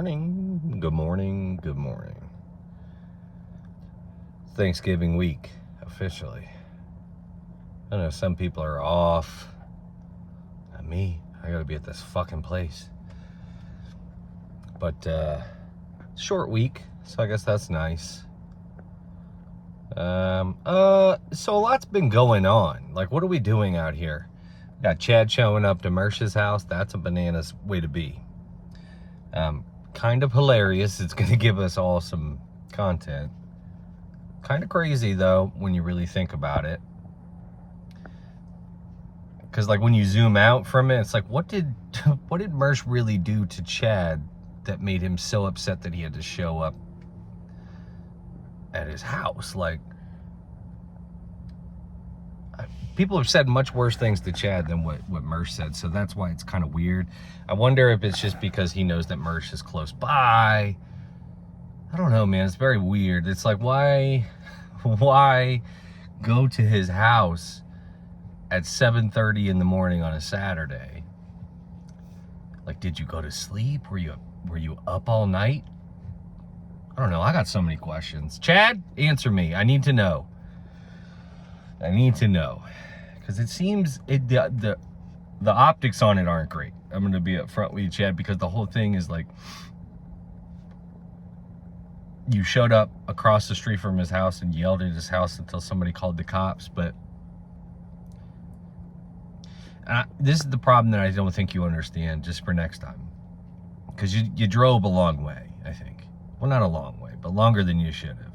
Morning, good morning, good morning. Thanksgiving week, officially. I know some people are off. Not me. I gotta be at this fucking place. But, short week, so I guess that's nice. So a lot's been going on. Like, what are we doing out here? We got Chad showing up to Mersh's house. That's a bananas way to be. Kind of hilarious. It's going to give us all some content. Kind of crazy, though, when you really think about it. Because, like, when you zoom out from it, it's like, what did Mersh really do to Chad that made him so upset that he had to show up at his house? Like, people have said much worse things to Chad than what Mersh said, so that's why it's kind of weird. I wonder if it's just because he knows that Mersh is close by. I don't know, man. It's very weird. It's like, why go to his house at 7:30 in the morning on a Saturday? Like, did you go to sleep? Were you up all night? I don't know. I got so many questions. Chad, answer me. I need to know. Because it seems the optics on it aren't great. I'm going to be upfront with you, Chad, because the whole thing is like, you showed up across the street from his house and yelled at his house until somebody called the cops. But this is the problem that I don't think you understand, just for next time. Because you drove a long way, I think. Well, not a long way, but longer than you should have.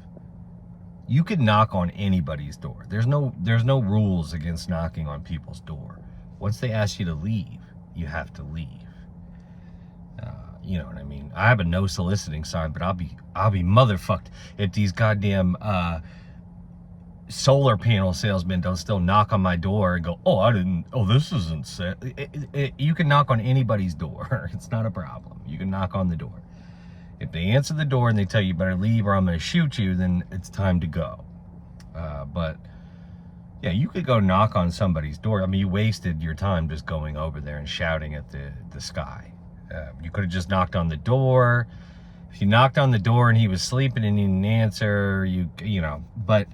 You could knock on anybody's door. There's no rules against knocking on people's door. Once they ask you to leave, you have to leave. You know what I mean? I have a no soliciting sign, but I'll be motherfucked if these goddamn solar panel salesmen don't still knock on my door and go, this isn't set. You can knock on anybody's door. It's not a problem. You can knock on the door. If they answer the door and they tell you better leave or I'm going to shoot you, then it's time to go. But yeah, you could go knock on somebody's door. I mean, you wasted your time just going over there and shouting at the sky. You could have just knocked on the door. If you knocked on the door and he was sleeping and he didn't answer, you know, but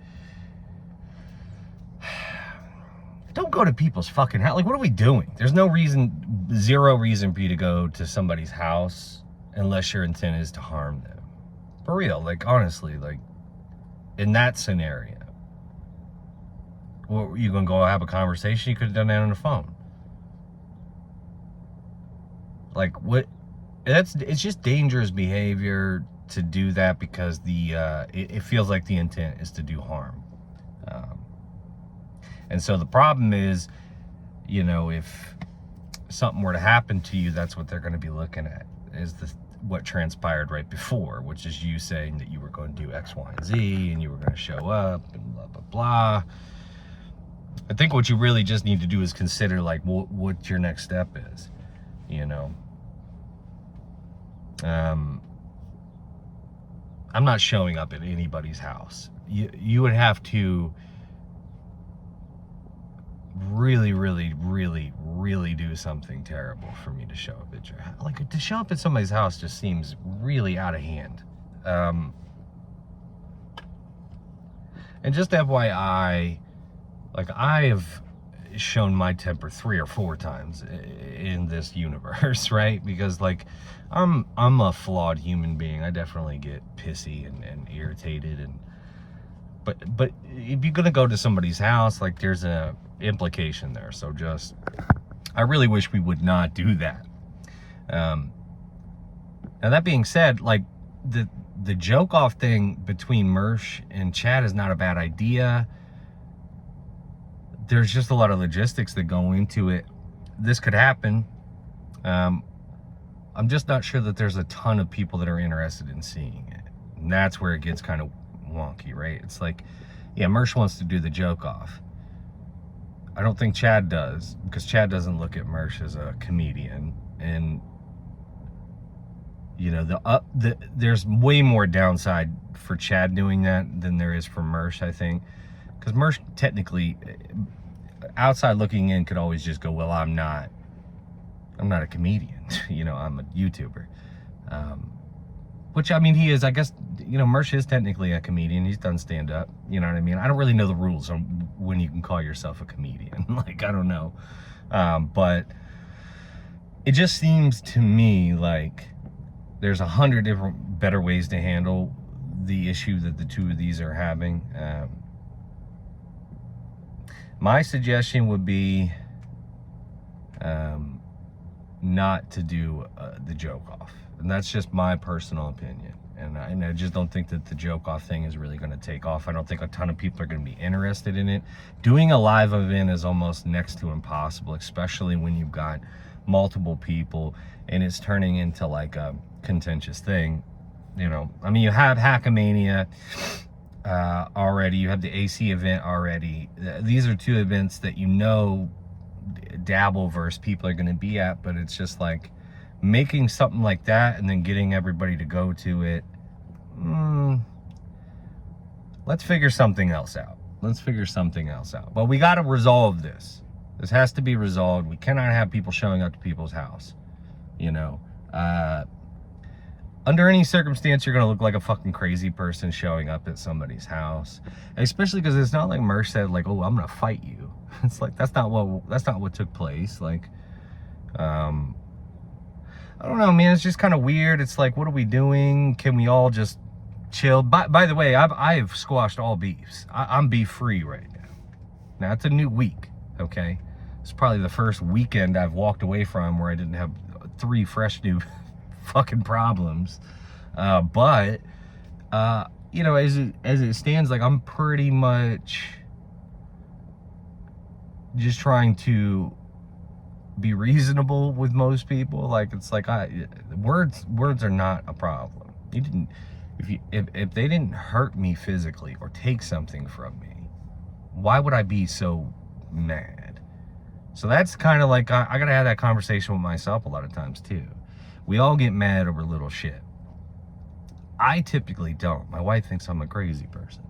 don't go to people's fucking house. Like, what are we doing? There's zero reason for you to go to somebody's house unless your intent is to harm them. For real, like, honestly, like, in that scenario, what, you gonna go have a conversation? You could have done that on the phone. Like, what? It's just dangerous behavior to do that because it feels like the intent is to do harm. And so the problem is, you know, if something were to happen to you, that's what they're going to be looking at, is what transpired right before, which is you saying that you were going to do X, Y, and Z, and you were going to show up, and blah, blah, blah. I think what you really just need to do is consider, like, what your next step is, you know. I'm not showing up at anybody's house. You would have to really, really, really, really do something terrible for me to show up at your house. Like, to show up at somebody's house just seems really out of hand. And just FYI, like, I have shown my temper 3 or 4 times in this universe, right? Because, like, I'm a flawed human being. I definitely get pissy and irritated, but if you're gonna go to somebody's house, like, there's a implication there. So I really wish we would not do that. Now, that being said, like, the joke off thing between Mersh and Chad is not a bad idea. There's just a lot of logistics that go into it. This could happen. I'm just not sure that there's a ton of people that are interested in seeing it. And that's where it gets kind of wonky, right? It's like, yeah, Mersh wants to do the joke off. I don't think Chad does, because Chad doesn't look at Mersh as a comedian. And, you know, there's way more downside for Chad doing that than there is for Mersh, I think. Because Mersh, technically, outside looking in, could always just go, well, I'm not a comedian. You know, I'm a YouTuber. Which, I mean, he is, I guess, you know, Mersh is technically a comedian. He's done stand-up, you know what I mean? I don't really know the rules on when you can call yourself a comedian. Like, I don't know. But it just seems to me like there's 100 different better ways to handle the issue that the two of these are having. My suggestion would be not to do the joke off. And that's just my personal opinion. And I just don't think that the joke off thing is really going to take off. I don't think a ton of people are going to be interested in it. Doing a live event is almost next to impossible, especially when you've got multiple people and it's turning into like a contentious thing. You know, I mean, you have Hackamania already. You have the AC event already. These are two events that, you know, Dabbleverse people are going to be at, but it's just like making something like that and then getting everybody to go to it. Let's figure something else out. But we got to resolve this. This has to be resolved. We cannot have people showing up to people's house. You know, under any circumstance, you're going to look like a fucking crazy person showing up at somebody's house. Especially because it's not like Mersh said, like, oh, I'm going to fight you. It's like, that's not what took place. Like, I don't know, man. It's just kind of weird. It's like, what are we doing? Can we all just chill? By the way, I've squashed all beefs. I'm beef free right now. Now, it's a new week, okay? It's probably the first weekend I've walked away from where I didn't have 3 fresh new fucking problems. But you know, as it stands, like, I'm pretty much just trying to be reasonable with most people. Like, it's like, words are not a problem. If they didn't hurt me physically or take something from me, why would I be so mad? So that's kind of like, I gotta have that conversation with myself a lot of times too. We all get mad over little shit. I typically don't. My wife thinks I'm a crazy person.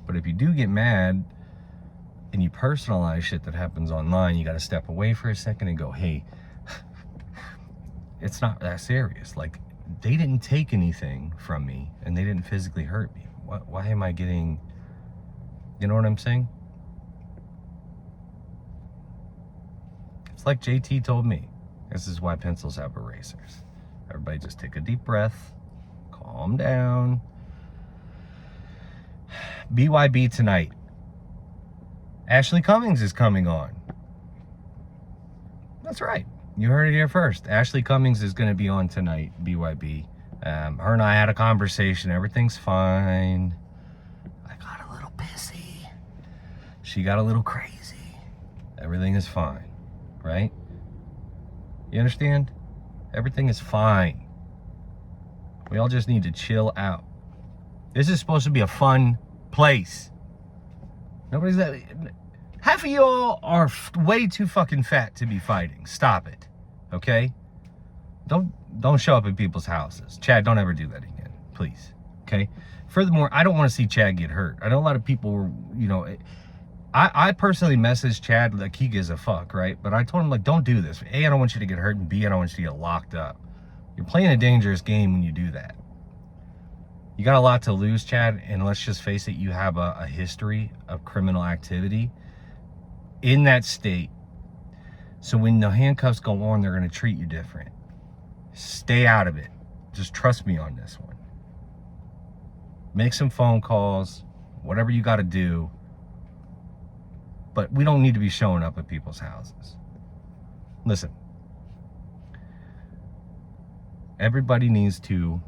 But if you do get mad and you personalize shit that happens online, you got to step away for a second and go, hey, it's not that serious. Like, they didn't take anything from me and they didn't physically hurt me. Why am I getting, you know what I'm saying? It's like JT told me. This is why pencils have erasers. Everybody just take a deep breath, calm down. BYB tonight. Ashley Cummings is coming on. That's right. You heard it here first. Ashley Cummings is going to be on tonight, BYB. Her and I had a conversation. Everything's fine. I got a little pissy. She got a little crazy. Everything is fine, right? You understand? Everything is fine. We all just need to chill out. This is supposed to be a fun place. Nobody's that. Half of y'all are way too fucking fat to be fighting. Stop it, okay? Don't show up at people's houses. Chad, don't ever do that again, please. Okay. Furthermore, I don't want to see Chad get hurt. I know a lot of people, you know. I personally messaged Chad like he gives a fuck, right? But I told him, like, don't do this. A, I don't want you to get hurt, and B, I don't want you to get locked up. You're playing a dangerous game when you do that. You got a lot to lose, Chad, and let's just face it, you have a history of criminal activity in that state. So when the handcuffs go on, they're going to treat you different. Stay out of it. Just trust me on this one. Make some phone calls, whatever you got to do. But we don't need to be showing up at people's houses. Listen, everybody needs to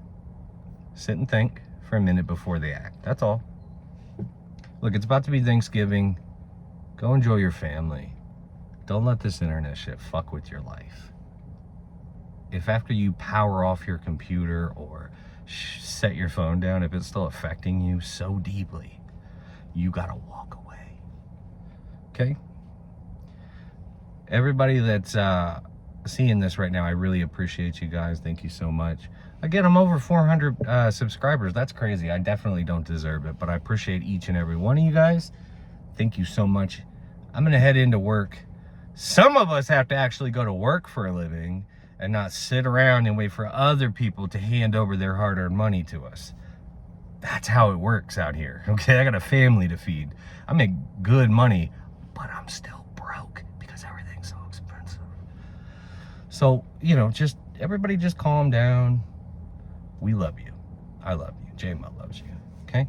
sit and think for a minute before they act. That's all. Look, it's about to be Thanksgiving. Go enjoy your family. Don't let this internet shit fuck with your life. If after you power off your computer or set your phone down, if it's still affecting you so deeply, you gotta walk away. Okay? Everybody that's seeing this right now, I really appreciate you guys. Thank you so much. Again, I'm over 400 subscribers. That's crazy. I definitely don't deserve it, but I appreciate each and every one of you guys. Thank you so much. I'm going to head into work. Some of us have to actually go to work for a living, and not sit around and wait for other people to hand over their hard-earned money to us. That's how it works out here, okay? I got a family to feed. I make good money, but I'm still broke because everything's so expensive. So, you know, just everybody just calm down. We love you. I love you. J-Mo loves you, okay?